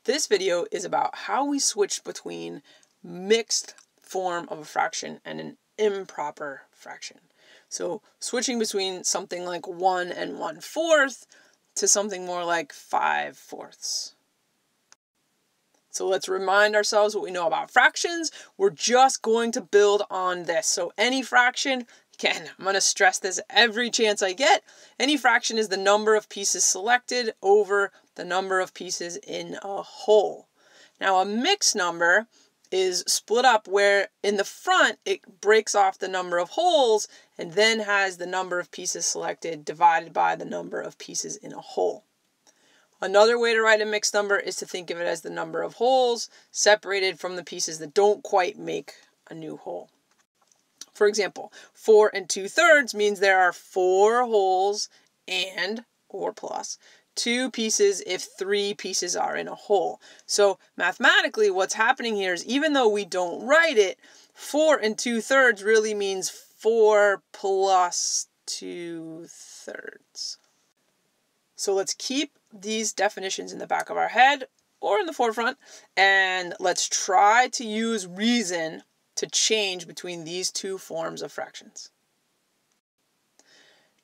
This video is about how we switch between mixed form of a fraction and an improper fraction. So switching between something like 1 and 1/4 to something more like 5/4. So let's remind ourselves what we know about fractions. We're just going to build on this. So any fraction, again, I'm going to stress this every chance I get. Any fraction is the number of pieces selected over the number of pieces in a whole. Now a mixed number is split up where in the front it breaks off the number of wholes and then has the number of pieces selected divided by the number of pieces in a whole. Another way to write a mixed number is to think of it as the number of wholes separated from the pieces that don't quite make a new whole. For example, 4 2/3 means there are 4 wholes and, or plus, 2 pieces if 3 pieces are in a whole. So mathematically what's happening here is even though we don't write it, 4 2/3 really means 4 plus 2/3. So let's keep these definitions in the back of our head or in the forefront, and let's try to use reason to change between these two forms of fractions.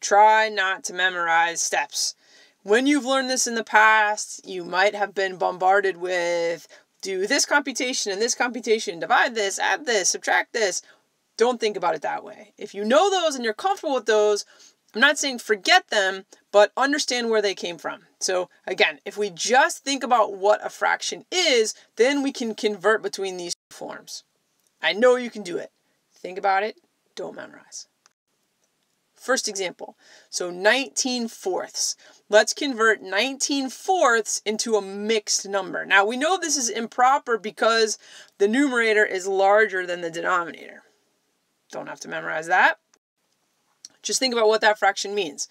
Try not to memorize steps. When you've learned this in the past, you might have been bombarded with do this computation and this computation, divide this, add this, subtract this. Don't think about it that way. If you know those and you're comfortable with those, I'm not saying forget them, but understand where they came from. So again, if we just think about what a fraction is, then we can convert between these two forms. I know you can do it. Think about it, don't memorize. First example, so 19/4. Let's convert 19/4 into a mixed number. Now we know this is improper because the numerator is larger than the denominator. Don't have to memorize that. Just think about what that fraction means.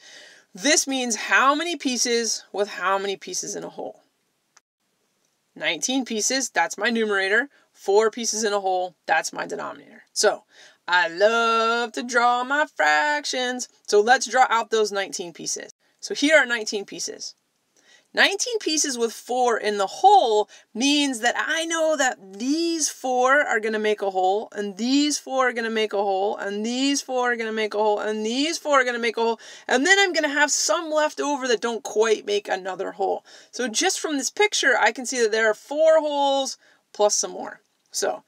This means how many pieces with how many pieces in a whole. 19 pieces, that's my numerator. 4 pieces in a whole, that's my denominator. So I love to draw my fractions. So let's draw out those 19 pieces. So here are 19 pieces. 19 pieces with 4 in the whole means that I know that these 4 are going to make a whole, and these 4 are going to make a whole, and these 4 are going to make a whole, and these 4 are going to make a whole, and then I'm going to have some left over that don't quite make another whole. So just from this picture, I can see that there are 4 wholes plus some more. So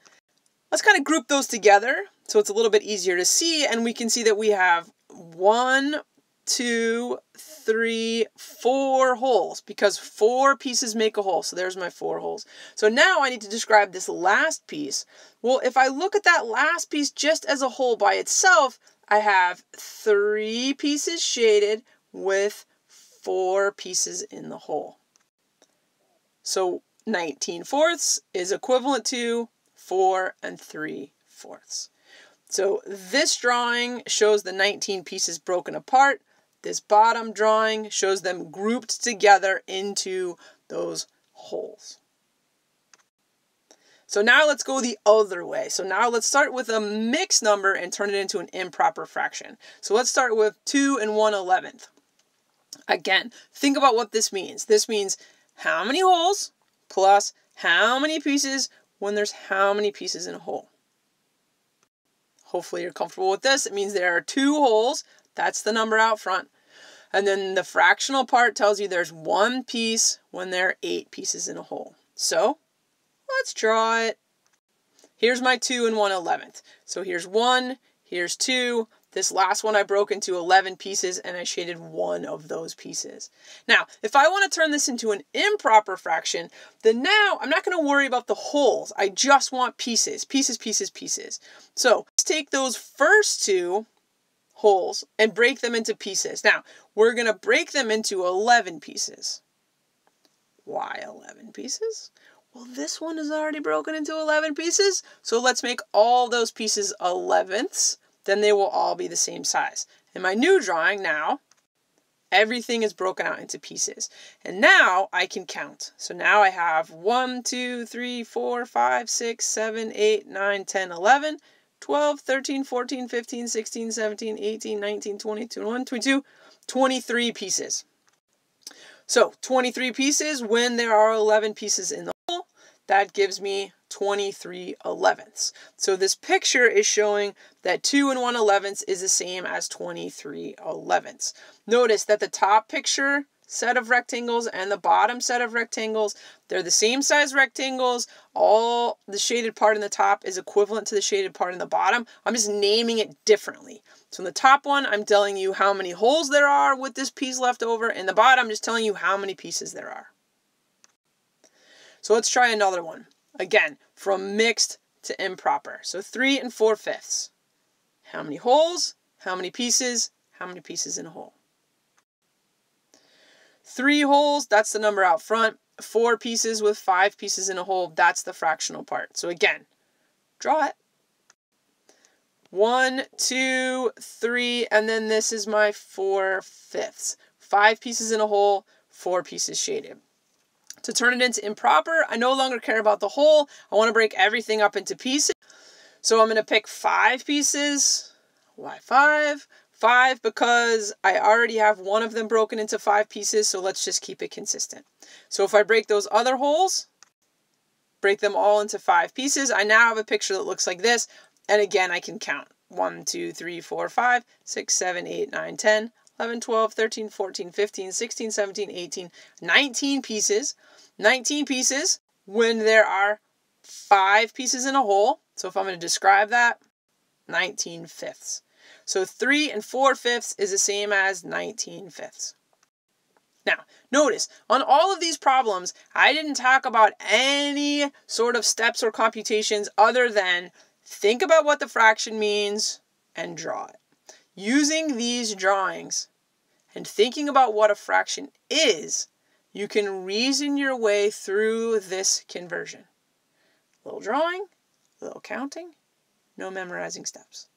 let's kind of group those together so it's a little bit easier to see, and we can see that we have 1, 2, 3, 4 wholes because 4 pieces make a whole. So there's my 4 wholes. So now I need to describe this last piece. Well, if I look at that last piece just as a whole by itself, I have 3 pieces shaded with 4 pieces in the whole. So 19/4 is equivalent to 4 3/4. So this drawing shows the 19 pieces broken apart. This bottom drawing shows them grouped together into those wholes. So now let's go the other way. So now let's start with a mixed number and turn it into an improper fraction. So let's start with 2 1/11. Again, think about what this means. This means how many wholes plus how many pieces when there's how many pieces in a whole. Hopefully you're comfortable with this. It means there are 2 wholes. That's the number out front. And then the fractional part tells you there's 1 piece when there are 8 pieces in a whole. So let's draw it. Here's my 2 1/11. So here's 1, here's 2. This last one I broke into 11 pieces and I shaded 1 of those pieces. Now, if I want to turn this into an improper fraction, then now I'm not going to worry about the wholes. I just want pieces, pieces, pieces, pieces. So let's take those first 2 wholes and break them into pieces. Now, we're going to break them into 11 pieces. Why 11 pieces? Well, this one is already broken into 11 pieces. So let's make all those pieces 11ths. Then they will all be the same size. In my new drawing now, everything is broken out into pieces. And now I can count. So now I have 1, 2, 3, 4, 5, 6, 7, 8, 9, 10, 11, 12, 13, 14, 15, 16, 17, 18, 19, 20, 21, 22, 23 pieces. So 23 pieces when there are 11 pieces in the whole, that gives me 23 elevenths. So this picture is showing that 2 and 1 elevenths is the same as 23 elevenths. Notice that the top picture set of rectangles and the bottom set of rectangles, they're the same size rectangles. All the shaded part in the top is equivalent to the shaded part in the bottom. I'm just naming it differently. So in the top one, I'm telling you how many holes there are with this piece left over. In the bottom, I'm just telling you how many pieces there are. So let's try another one. Again, from mixed to improper. So 3 and 4/5. How many holes? How many pieces? How many pieces in a hole? 3 holes, that's the number out front. 4 pieces with 5 pieces in a hole, that's the fractional part. So again, draw it. 1, 2, 3, and then this is my 4/5. 5 pieces in a hole, 4 pieces shaded. To turn it into improper, I no longer care about the whole. I want to break everything up into pieces. So I'm going to pick 5 pieces. Why 5? 5 because I already have one of them broken into 5 pieces, so let's just keep it consistent. So if I break those other holes, break them all into 5 pieces, I now have a picture that looks like this. And again, I can count. 1, 2, 3, 4, 5, 6, 7, 8, 9, 10, 11, 12, 13, 14, 15, 16, 17, 18, 19 pieces. 19 pieces when there are 5 pieces in a hole. So if I'm going to describe that, 19/5. So 3 and 4/5 is the same as 19/5. Now, notice, on all of these problems, I didn't talk about any sort of steps or computations other than think about what the fraction means and draw it. Using these drawings and thinking about what a fraction is, you can reason your way through this conversion. A little drawing, a little counting, no memorizing steps.